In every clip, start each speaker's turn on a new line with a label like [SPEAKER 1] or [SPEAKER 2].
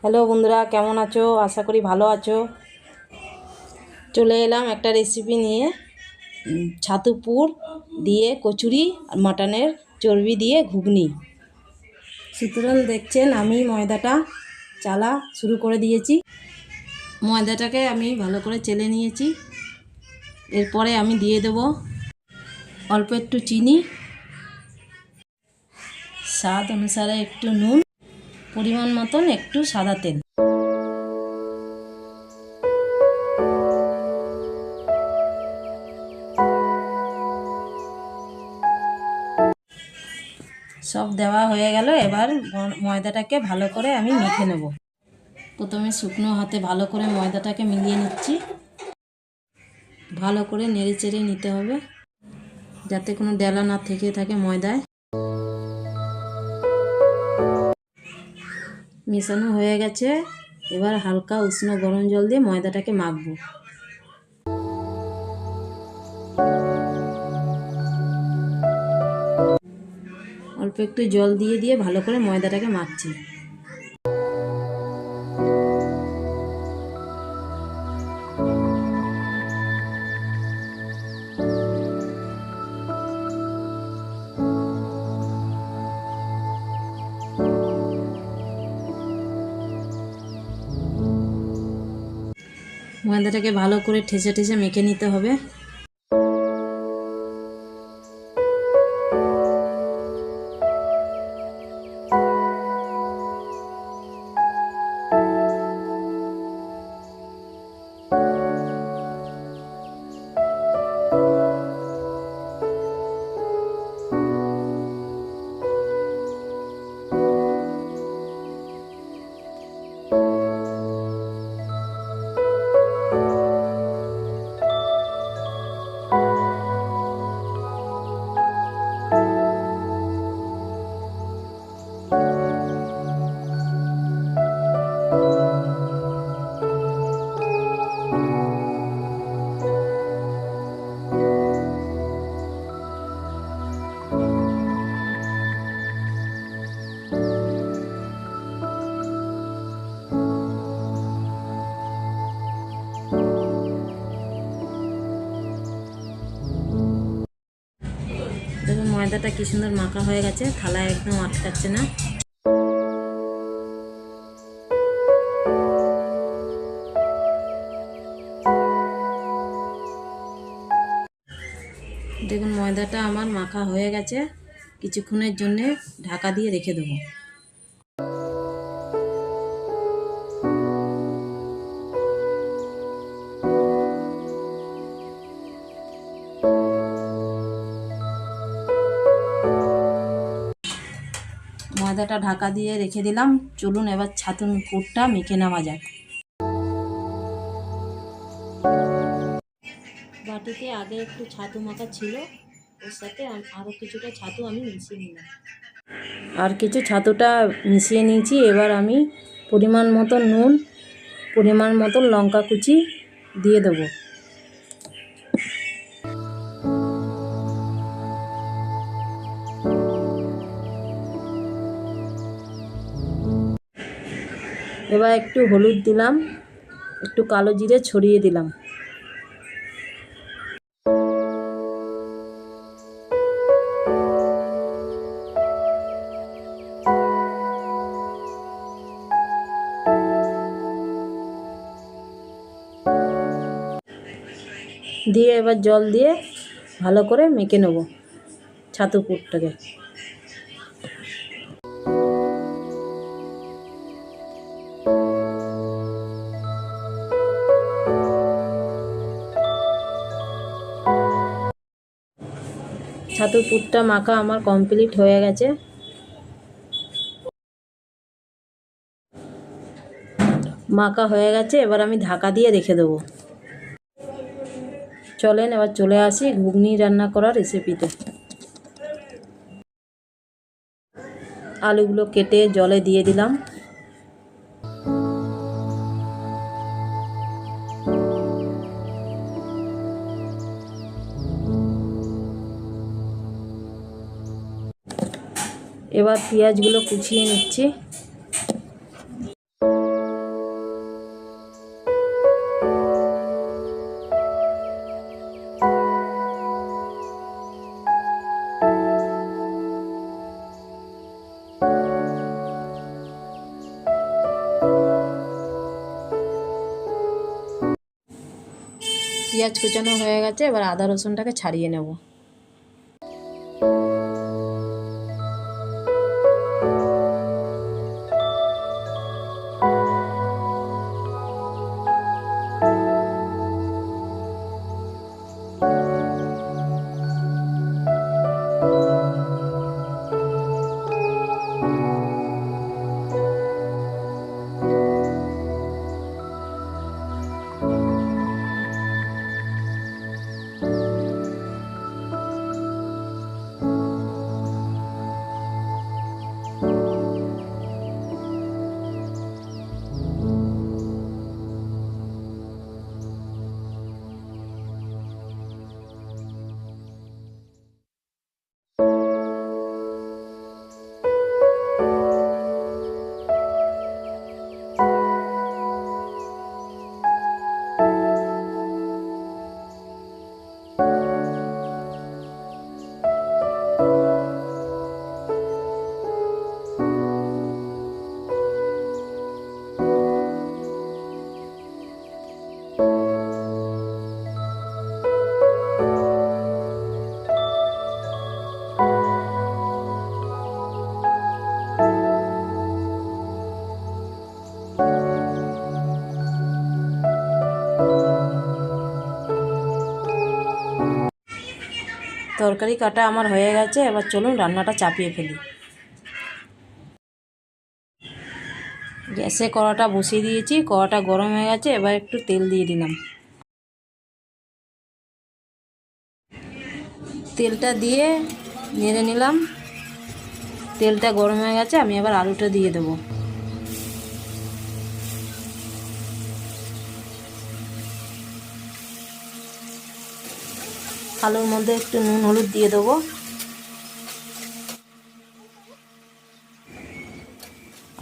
[SPEAKER 1] Hello বন্ধুরা, কেমন আছো? আশা করি ভালো আছো। চলে এলাম একটা রেসিপি নিয়ে, ছাতু পুর দিয়ে কচুরি আর মাটনের চর্বি দিয়ে ঘুগনি। সুতরাং দেখছেন আমি ময়দাটা চালা শুরু করে দিয়েছি। ময়দাটাকে আমি ভালো করে চেলে নিয়েছি। এরপরে আমি দিয়ে দেব অল্প একটু চিনি, স্বাদ অনুসারে একটু নুন, পরিমাণ মতন একটু সাদা তেল। সব দেওয়া হয়ে গেল। এবার ময়দাটাকে ভালো করে আমি মেখে নেব। প্রথমে শুকনো হাতে ভালো করে ময়দাটাকে মিলিয়ে নিচ্ছি। ভালো করে নেড়ে চেড়ে নিতে হবে যাতে কোনো ডেলা না থেকে থাকে ময়দায়। মেশানো হয়ে গেছে। এবার হালকা উষ্ণ গরম জল দিয়ে ময়দাটাকে মাখবো। অল্প একটু জল দিয়ে দিয়ে ভালো করে ময়দাটাকে মাখছি। ময়দাটাকে ভালো করে ঠেসে ঠেসে মেখে নিতে হবে। দেখুন ময়দাটা কি সুন্দর মাখা হয়ে গেছে, থালায় একদম আটকাচ্ছে না। দেখুন ময়দাটা আমার মাখা হয়ে গেছে। কিছুক্ষণের জন্য ঢাকা দিয়ে রেখে দেবো। ময়দাটা ঢাকা দিয়ে রেখে দিলাম। চলুন এবার ছাতুর পুরটা মেখে নেওয়া যাক। বাটিতে আগে একটু ছাতু মাখা ছিল, ওর সাথে আরও কিছুটা ছাতু আমি মিশিয়ে নিলাম। আর কিছু ছাতুটা মিশিয়ে নিয়েছি। এবার আমি পরিমাণ মতো নুন, পরিমাণ মতো লঙ্কা কুচি দিয়ে দেবো। এবার একটু হলুদ দিলাম, একটু কালো জিরে ছড়িয়ে দিলাম। দিয়ে এবার জল দিয়ে ভালো করে মেখে নেব ছাতু পুরটাকে। ছাতুর পুরটা মাখা আমার কমপ্লিট হয়ে গেছে। মাখা হয়ে গেছে, এবার আমি ঢাকা দিয়ে রেখে দেবো। চলেন এবার চলে আসি ঘুগনি রান্না করার রেসিপিতে। আলুগুলো কেটে জলে দিয়ে দিলাম। এবার পেঁয়াজগুলো কুচিয়ে নিচ্ছি। পেঁয়াজ কুচানো হয়ে গেছে, এবার আদা রসুনটাকে ছাড়িয়ে নেব। তরকারি কাটা আমার হয়ে গেছে, এবার চলুন রান্নাটা চাপিয়ে ফেলি। গ্যাসে কড়াটা বসিয়ে দিয়েছি, কড়াটা গরম হয়ে গেছে, এবার একটু তেল দিয়ে দিলাম। তেলটা দিয়ে নেড়ে নিলাম। তেলটা গরম হয়ে গেছে, আমি এবার আলুটা দিয়ে দেবো। আলুর মধ্যে একটু নুন হলুদ দিয়ে দেবো।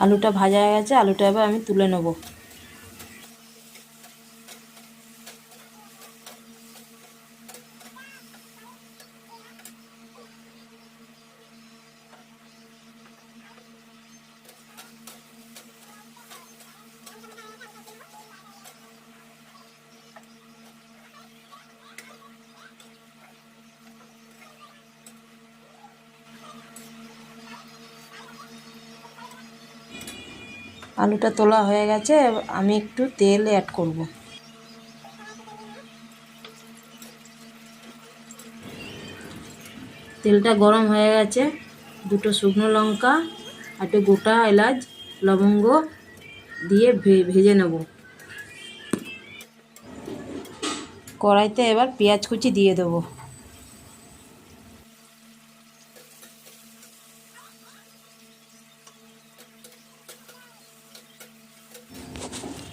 [SPEAKER 1] আলুটা ভাজা হয়ে গেছে, আলুটা এবার আমি তুলে নেব। আলুটা তোলা হয়ে গেছে, আমি একটু তেল অ্যাড করব। তেলটা গরম হয়ে গেছে, দুটো শুকনো লঙ্কা, একটা গোটা এলাচ, লবঙ্গ দিয়ে ভেজে নেব। কড়াইতে এবার পেঁয়াজ কুচি দিয়ে দেবো।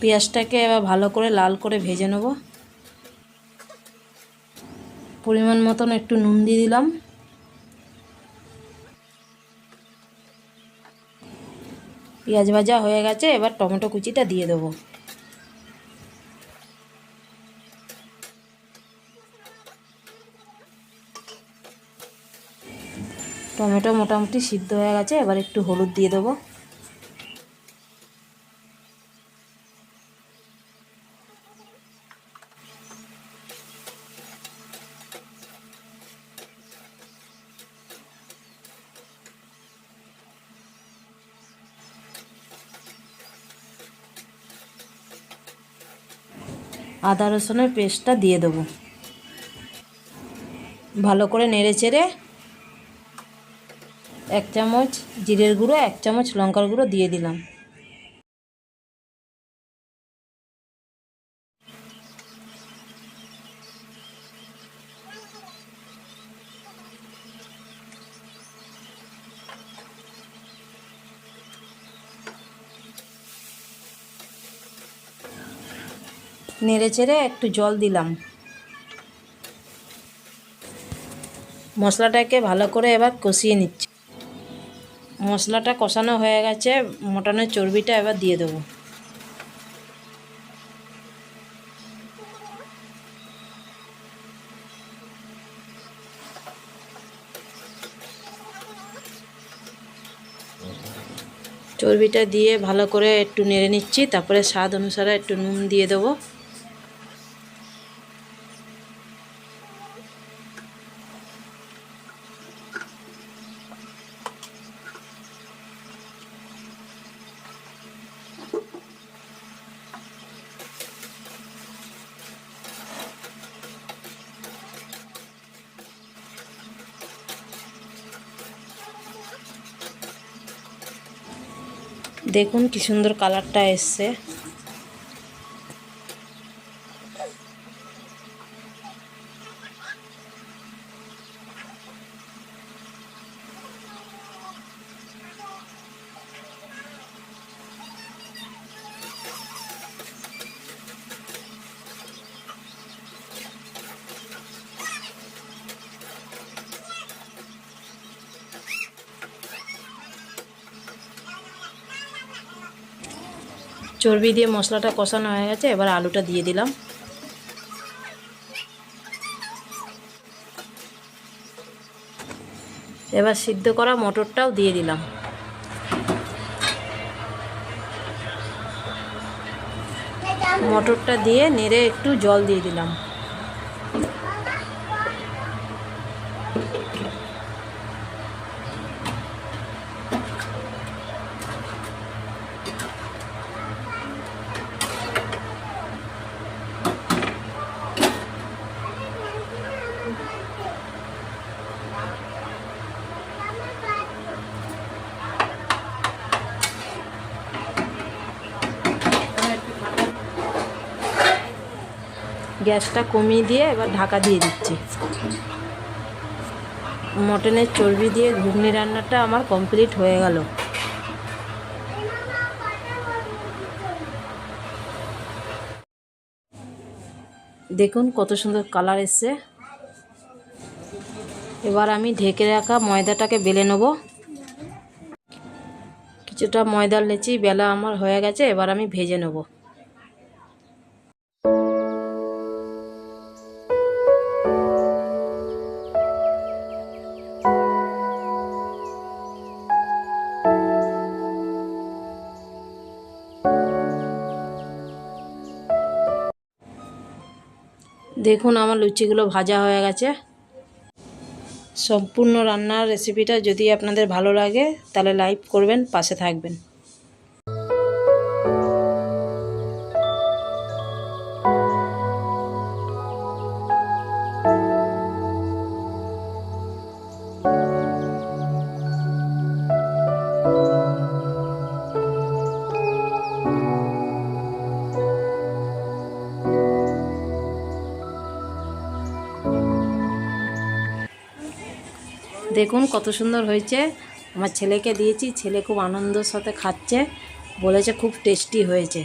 [SPEAKER 1] পেঁয়াজটাকে এবার ভালো করে লাল করে ভেজে নেব। পরিমাণ মতন একটু নুন দিয়ে দিলাম। পেঁয়াজ ভাজা হয়ে গেছে, এবার টমেটো কুচিটা দিয়ে দেবো। টমেটো মোটামুটি সিদ্ধ হয়ে গেছে, এবার একটু হলুদ দিয়ে দেবো। আদা রসুনের পেস্টটা দিয়ে দেবো। ভালো করে নেড়ে চেড়ে 1 চামচ জিরের গুঁড়ো, 1 চামচ লঙ্কার গুঁড়ো দিয়ে দিলাম। নেড়ে চেড়ে একটু জল দিলাম। মশলাটাকে ভালো করে এবার কষিয়ে নিচ্ছি। মশলাটা কষানো হয়ে গেছে, মটনের চর্বিটা এবার দিয়ে দেবো। চর্বিটা দিয়ে ভালো করে একটু নেড়ে নিচ্ছি, তারপরে স্বাদ অনুসারে একটু নুন দিয়ে দেবো। দেখুন কি সুন্দর কালারটা এসছে। চর্বি দিয়ে মশলাটা কষানো হয়ে গেছে, এবার আলুটা দিয়ে দিলাম। এবার সিদ্ধ করা মটরটাও দিয়ে দিলাম। মটরটা দিয়ে নেড়ে একটু জল দিয়ে দিলাম। গ্যাসটা কমিয়ে দিয়ে এবার ঢাকা দিয়ে দিচ্ছি। মটনের চর্বি দিয়ে ঘুগনি রান্নাটা আমার কমপ্লিট হয়ে গেল। দেখুন কত সুন্দর কালার এসছে। এবার আমি ঢেকে রাখা ময়দাটাকে বেলে নেব। কিছুটা ময়দার লেচি বেলা আমার হয়ে গেছে, এবার আমি ভেজে নেব। দেখুন আমার লুচিগুলো ভাজা হয়ে গেছে। সম্পূর্ণ রান্নার রেসিপিটা যদি আপনাদের ভালো লাগে তাহলে লাইক করবেন, পাশে থাকবেন। দেখুন কত সুন্দর হয়েছে। আমার ছেলেকে দিয়েছি, ছেলে খুব আনন্দের সাথে খাচ্ছে, বলেছে খুব টেস্টি হয়েছে।